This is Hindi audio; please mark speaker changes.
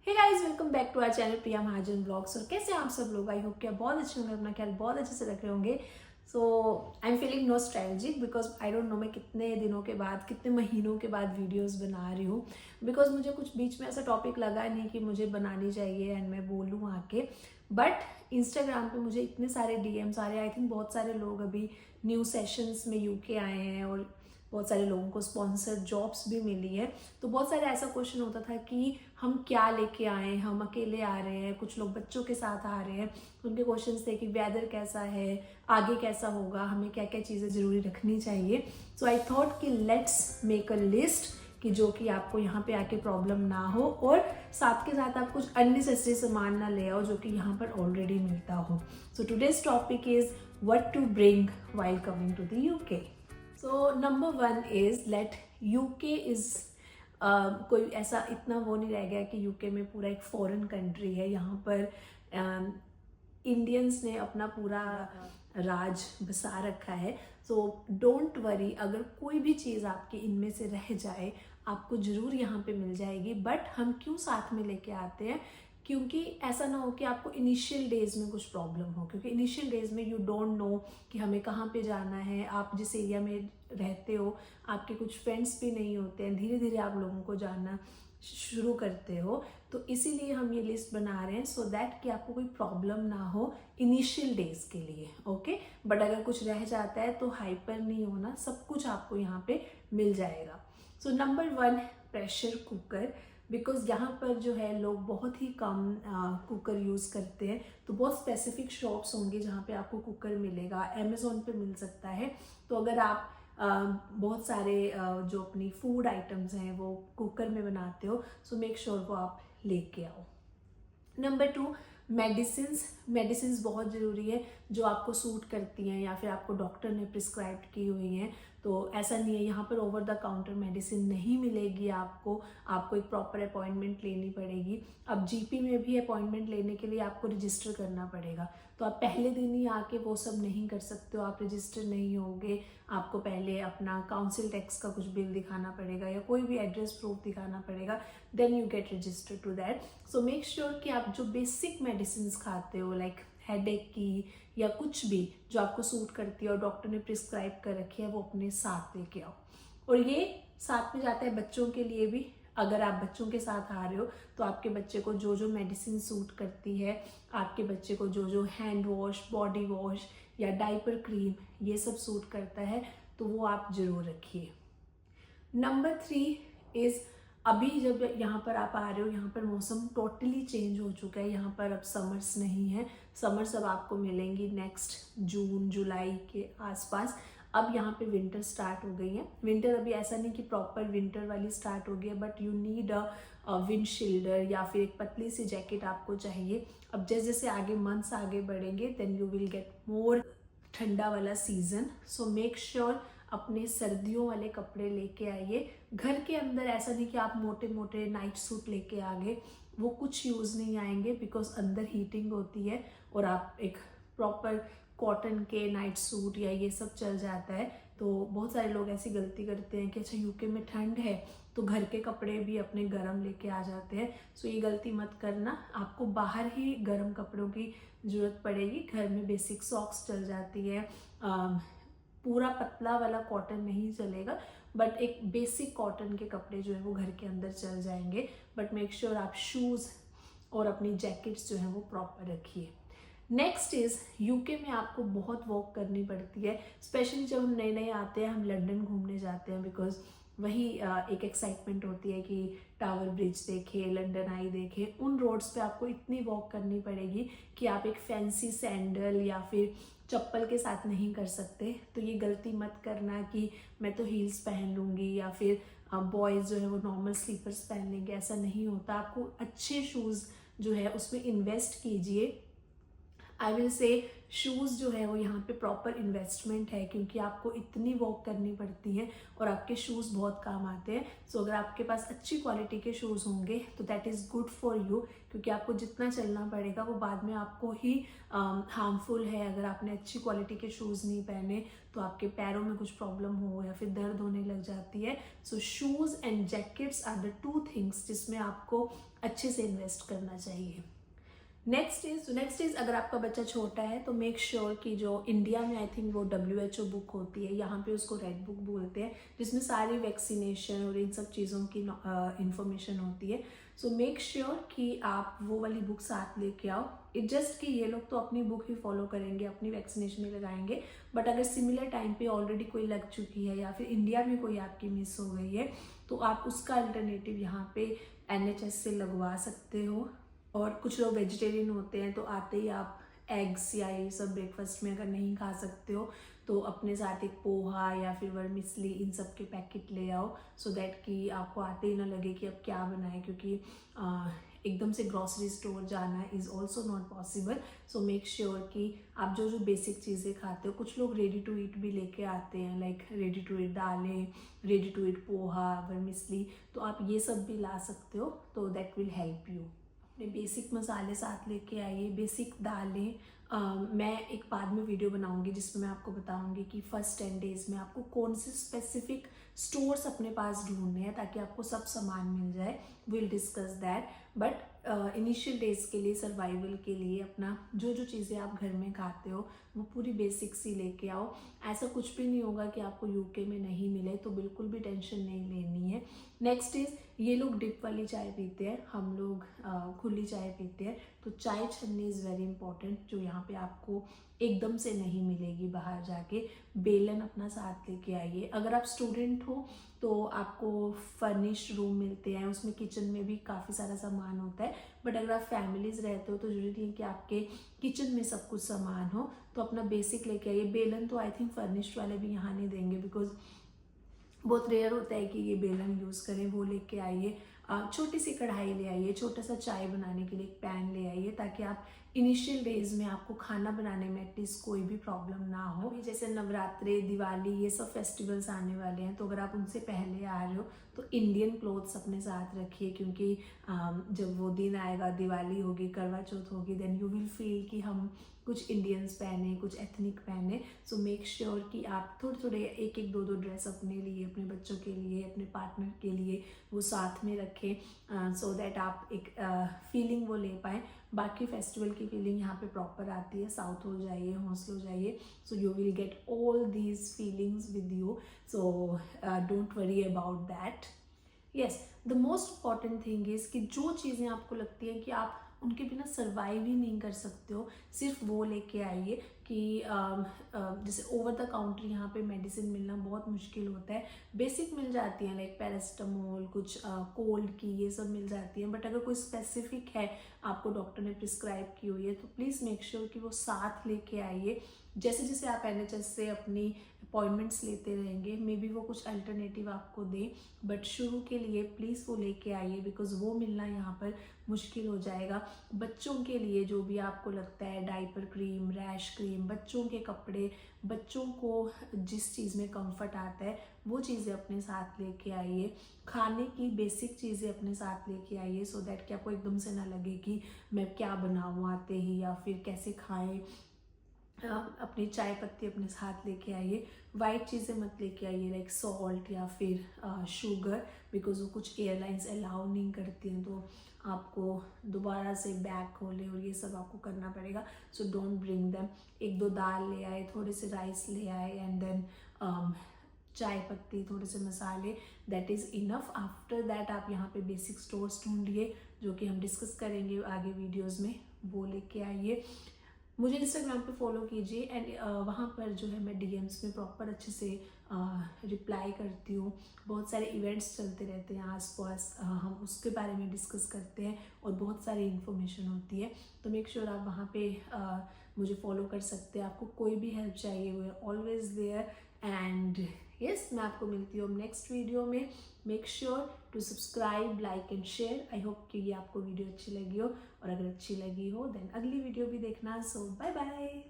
Speaker 1: Hey guys, welcome back to our channel Priya Mahajan blogs. और कैसे हैं आप सब लोग? आई होप कि आप बहुत अच्छे होंगे, अपना ख्याल बहुत अच्छे से रख रहे होंगे। So I am feeling nostalgic because I don't know मैं कितने दिनों के बाद, कितने महीनों के बाद वीडियोस बना रही हूँ। बिकॉज मुझे कुछ बीच में ऐसा टॉपिक लगा नहीं कि मुझे बनानी चाहिए एंड मैं बोलूँ आके। बट इंस्टाग्राम पे मुझे इतने सारे डीएम्स आ रहे हैं। आई थिंक बहुत सारे लोग अभी न्यू सेशंस में यूके आए हैं और बहुत सारे लोगों को स्पॉन्सर्ड जॉब्स भी मिली है। तो बहुत सारे ऐसा क्वेश्चन होता था कि हम क्या लेके आए, हम अकेले आ रहे हैं, कुछ लोग बच्चों के साथ आ रहे हैं। उनके क्वेश्चंस थे कि वेदर कैसा है, आगे कैसा होगा, हमें क्या क्या चीज़ें ज़रूरी रखनी चाहिए। सो आई थॉट कि लेट्स मेक अ लिस्ट कि जो कि आपको यहाँ पे आके प्रॉब्लम ना हो, और साथ के साथ आप कुछ अननेसेसरी सामान ना ले आओ जो कि यहाँ पर ऑलरेडी मिलता हो। So today's topic is what to bring while coming to the UK. So number one is let UK is कोई ऐसा इतना वो नहीं रह गया कि यूके में पूरा एक फॉरेन कंट्री है। यहाँ पर इंडियंस ने अपना पूरा राज बसा रखा है। सो डोंट वरी, अगर कोई भी चीज़ आपकी इनमें से रह जाए आपको ज़रूर यहाँ पे मिल जाएगी। बट हम क्यों साथ में लेके आते हैं? क्योंकि ऐसा ना हो कि आपको इनिशियल डेज में कुछ प्रॉब्लम हो, क्योंकि इनिशियल डेज में यू डोंट नो कि हमें कहाँ पे जाना है। आप जिस एरिया में रहते हो आपके कुछ फ्रेंड्स भी नहीं होते हैं, धीरे धीरे आप लोगों को जानना शुरू करते हो। तो इसीलिए हम ये लिस्ट बना रहे हैं सो दैट कि आपको कोई प्रॉब्लम ना हो इनिशियल डेज के लिए। ओके, बट अगर कुछ रह जाता है तो हाइपर नहीं होना, सब कुछ आपको यहाँ पे मिल जाएगा। सो number one, pressure cooker. Because यहाँ पर जो है लोग बहुत ही कम कुकर यूज़ करते हैं। तो बहुत स्पेसिफिक शॉप्स होंगे जहाँ पे आपको कुकर मिलेगा, अमेज़ोन पे मिल सकता है। तो अगर आप बहुत सारे जो अपनी फूड आइटम्स हैं वो कुकर में बनाते हो, सो मेक श्योर वो आप लेके आओ। नंबर टू, मेडिसिन्स बहुत ज़रूरी है जो आपको सूट करती हैं या फिर आपको डॉक्टर ने प्रिस्क्राइब की हुई हैं। तो ऐसा नहीं है, यहाँ पर ओवर द काउंटर मेडिसिन नहीं मिलेगी आपको एक प्रॉपर अपॉइंटमेंट लेनी पड़ेगी। अब जीपी में भी अपॉइंटमेंट लेने के लिए आपको रजिस्टर करना पड़ेगा। तो आप पहले दिन ही आके वो सब नहीं कर सकते हो, आप रजिस्टर नहीं होगे। आपको पहले अपना काउंसिल टैक्स का कुछ बिल दिखाना पड़ेगा या कोई भी एड्रेस प्रूफ दिखाना पड़ेगा, then you get registered to that. So make sure कि आप जो बेसिक मेडिसिन खाते हो, लाइक हेडेक की या कुछ भी जो आपको सूट करती है और डॉक्टर ने प्रिस्क्राइब कर रखी है, वो अपने साथ लेके आओ। और ये साथ में जाता है बच्चों के लिए भी। अगर आप बच्चों के साथ आ रहे हो तो आपके बच्चे को जो जो मेडिसिन सूट करती है, आपके बच्चे को जो जो हैंड वॉश, बॉडी वॉश या डाइपर क्रीम ये सब सूट करता है, तो वो आप जरूर रखिए। नंबर थ्री इज, अभी जब यहाँ पर आप आ रहे हो, यहाँ पर मौसम टोटली चेंज हो चुका है। यहाँ पर अब समर्स नहीं है। समर्स अब आपको मिलेंगी नेक्स्ट जून जुलाई के आसपास। अब यहाँ पे विंटर स्टार्ट हो गई है। विंटर अभी ऐसा नहीं कि प्रॉपर विंटर वाली स्टार्ट हो गई है, but you need a wind shielder या फिर एक पतली सी जैकेट आपको चाहिए। अब जैसे जैसे आगे मंथ्स आगे बढ़ेंगे then you will get more ठंडा वाला सीजन। सो मेक श्योर अपने सर्दियों वाले कपड़े लेके आइए। घर के अंदर ऐसा नहीं कि आप मोटे मोटे नाइट सूट लेके आ गए, वो कुछ यूज़ नहीं आएंगे बिकॉज अंदर हीटिंग होती है। और आप एक प्रॉपर कॉटन के नाइट सूट या ये सब चल जाता है। तो बहुत सारे लोग ऐसी गलती करते हैं कि अच्छा यूके में ठंड है तो घर के कपड़े भी अपने गर्म लेके आ जाते हैं। सो ये गलती मत करना, आपको बाहर ही गर्म कपड़ों की ज़रूरत पड़ेगी। घर में बेसिक सॉक्स चल जाती है, पूरा पतला वाला कॉटन नहीं चलेगा, बट एक बेसिक कॉटन के कपड़े जो है वो घर के अंदर चल जाएंगे। बट मेक श्योर आप शूज़ और अपनी जैकेट्स जो है वो प्रॉपर रखिए। नेक्स्ट इज, यूके में आपको बहुत वॉक करनी पड़ती है, स्पेशली जब हम नए नए आते हैं, हम लंदन घूमने जाते हैं। बिकॉज वही एक एक्साइटमेंट होती है कि टावर ब्रिज देखे, लंदन आई देखे। उन रोड्स पे आपको इतनी वॉक करनी पड़ेगी कि आप एक फैंसी सैंडल या फिर चप्पल के साथ नहीं कर सकते। तो ये गलती मत करना कि मैं तो हील्स पहन लूँगी या फिर बॉयज़ जो है वो नॉर्मल स्लीपर्स पहन लेंगे, ऐसा नहीं होता। आपको अच्छे शूज़ जो है उसमें इन्वेस्ट कीजिए। आई विल से शूज़ जो है वो यहाँ पे प्रॉपर इन्वेस्टमेंट है, क्योंकि आपको इतनी वॉक करनी पड़ती है और आपके शूज़ बहुत काम आते हैं। सो अगर आपके पास अच्छी क्वालिटी के शूज़ होंगे तो that is good for you, क्योंकि आपको जितना चलना पड़ेगा वो बाद में आपको ही हार्मफुल है। अगर आपने अच्छी क्वालिटी के शूज़ नहीं पहने तो आपके पैरों में कुछ प्रॉब्लम हो या फिर दर्द होने लग जाती है। So shoes and jackets are the 2 things जिसमें आपको अच्छे से इन्वेस्ट करना चाहिए। नेक्स्ट इज अगर आपका बच्चा छोटा है तो मेक श्योर कि जो इंडिया में आई थिंक वो WHO बुक होती है, यहाँ पे उसको रेड बुक बोलते हैं, जिसमें सारी वैक्सीनेशन और इन सब चीज़ों की इंफॉर्मेशन होती है। सो मेक श्योर कि आप वो वाली बुक साथ लेके आओ। इट जस्ट कि ये लोग तो अपनी बुक ही फॉलो करेंगे, अपनी वैक्सीनेशन ही लगाएंगे, बट अगर सिमिलर टाइम पे ऑलरेडी कोई लग चुकी है या फिर इंडिया में कोई आपकी मिस हो गई है तो आप उसका अल्टरनेटिव यहाँ पे NHS से लगवा सकते हो। और कुछ लोग वेजिटेरियन होते हैं तो आते ही आप एग्स या ये सब ब्रेकफास्ट में अगर नहीं खा सकते हो तो अपने साथ एक पोहा या फिर वर्मिसली इन सब के पैकेट ले आओ, सो दैट कि आपको आते ही ना लगे कि अब क्या बनाए, क्योंकि एकदम से ग्रॉसरी स्टोर जाना is also not possible. So make sure कि आप जो जो बेसिक चीज़ें खाते हो, कुछ लोग रेडी टू ईट भी लेके आते हैं, लाइक रेडी टू ईट दालें, ready to eat poha, vermicelli, तो आप ये सब भी ला सकते हो, तो दैट विल हेल्प यू। अपने बेसिक मसाले साथ लेके आइए, बेसिक दालें। मैं एक बाद में वीडियो बनाऊंगी जिसमें मैं आपको बताऊंगी कि फर्स्ट 10 डेज में आपको कौन से स्पेसिफिक स्टोर्स अपने पास ढूंढने हैं ताकि आपको सब सामान मिल जाए। Will discuss that, but initial days के लिए, सर्वाइवल के लिए अपना जो जो चीज़ें आप घर में खाते हो वो पूरी बेसिक्स ही लेके आओ। ऐसा कुछ भी नहीं होगा कि आपको UK में नहीं मिले, तो बिल्कुल भी टेंशन नहीं लेनी है। नेक्स्ट इज, ये लोग डिप वाली चाय पीते हैं, हम लोग खुली चाय पीते हैं, तो चाय छन्नी इज़ वेरी इंपॉर्टेंट, जो यहाँ पे आपको एकदम से नहीं मिलेगी बाहर जाके। बेलन अपना साथ लेके आइए। अगर आप स्टूडेंट हो तो आपको फर्निश्ड रूम मिलते हैं, उसमें किचन में भी काफ़ी सारा सामान होता है, बट अगर आप फैमिलीज रहते हो तो जरूरी है कि आपके किचन में सब कुछ सामान हो, तो अपना बेसिक लेके आइए। बेलन तो आई थिंक फर्निश्ड वाले भी यहाँ नहीं देंगे, बिकॉज बहुत रेयर होता है कि ये बेलन यूज़ करें, वो लेके आइए। छोटी सी कढ़ाई ले आइए, छोटा सा चाय बनाने के लिए एक पैन ले आइए, ताकि आप इनिशियल डेज में आपको खाना बनाने में एटलीस्ट कोई भी प्रॉब्लम ना हो। अभी जैसे नवरात्रे, दिवाली, ये सब फेस्टिवल्स आने वाले हैं, तो अगर आप उनसे पहले आ रहे हो तो इंडियन क्लोथ्स अपने साथ रखिए, क्योंकि जब वो दिन आएगा, दिवाली होगी, करवा चौथ होगी, देन यू विल फील कि हम कुछ इंडियंस पहने, कुछ एथनिक पहने। सो मेक श्योर कि आप थोड़े थोड़े एक एक दो ड्रेस अपने लिए, अपने बच्चों के लिए, अपने पार्टनर के लिए वो साथ में रखें, सो दैट आप एक फीलिंग वो ले पाएँ। बाकी फेस्टिवल की फीलिंग यहाँ पे प्रॉपर आती है। साउथ हो जाइए, हॉस्टल हो जाइए, so you will get all these feelings with you, so don't worry about that. Yes, the most important thing is कि जो चीज़ें आपको लगती हैं कि आप उनके बिना सर्वाइव ही नहीं कर सकते हो, सिर्फ वो लेके आइए। कि जैसे ओवर द काउंटर यहाँ पे मेडिसिन मिलना बहुत मुश्किल होता है। बेसिक मिल जाती हैं, लाइक पैरासिटामोल, कुछ कोल्ड की, ये सब मिल जाती हैं, बट अगर कोई स्पेसिफिक है आपको डॉक्टर ने प्रिस्क्राइब की हुई है तो प्लीज़ मेक श्योर कि वो साथ लेके आइए। जैसे जैसे आप NHS से अपनी अपॉइंटमेंट्स लेते रहेंगे, मे बी वो कुछ अल्टरनेटिव आपको दें, बट शुरू के लिए प्लीज़ वो लेके आइए, बिकॉज वो मिलना यहाँ पर मुश्किल हो जाएगा। बच्चों के लिए जो भी आपको लगता है, डाइपर क्रीम, रैश क्रीम, बच्चों के कपड़े, बच्चों को जिस चीज़ में कंफर्ट आता है वो चीज़ें अपने साथ लेके आइए। खाने की बेसिक चीज़ें अपने साथ लेके आइए, सो दैट कि आपको एकदम से ना लगे कि मैं क्या बनाऊँ आते ही, या फिर कैसे खाएं। अपनी चाय पत्ती अपने साथ लेके आइए। वाइट चीज़ें मत लेके आइए, लाइक सॉल्ट या फिर शुगर, बिकॉज वो कुछ एयरलाइंस अलाउ नहीं करती हैं, तो आपको दोबारा से बैग खोले और ये सब आपको करना पड़ेगा। So don't bring them. एक दो दाल ले आए, थोड़े से राइस ले आए, एंड देन चाय पत्ती, थोड़े से मसाले, that is enough. After that आप यहाँ पे बेसिक स्टोर्स ढूंढिए, जो कि हम डिस्कस करेंगे आगे वीडियोज़ में, वो लेके आइए। मुझे इंस्टाग्राम पे फॉलो कीजिए, एंड वहाँ पर जो है मैं DMs में प्रॉपर अच्छे से रिप्लाई करती हूँ। बहुत सारे इवेंट्स चलते रहते हैं आसपास, हम उसके बारे में डिस्कस करते हैं और बहुत सारी इन्फॉर्मेशन होती है, तो मेक श्योर आप वहाँ पे मुझे फॉलो कर सकते हैं। आपको कोई भी हेल्प चाहिए, वो ऑलवेज देयर, एंड यस, मैं आपको मिलती हूँ नेक्स्ट वीडियो में. Make sure to subscribe, like and share. I hope कि ये आपको वीडियो अच्छी लगी हो, और अगर अच्छी लगी हो देन अगली वीडियो भी देखना. सो बाय बाय.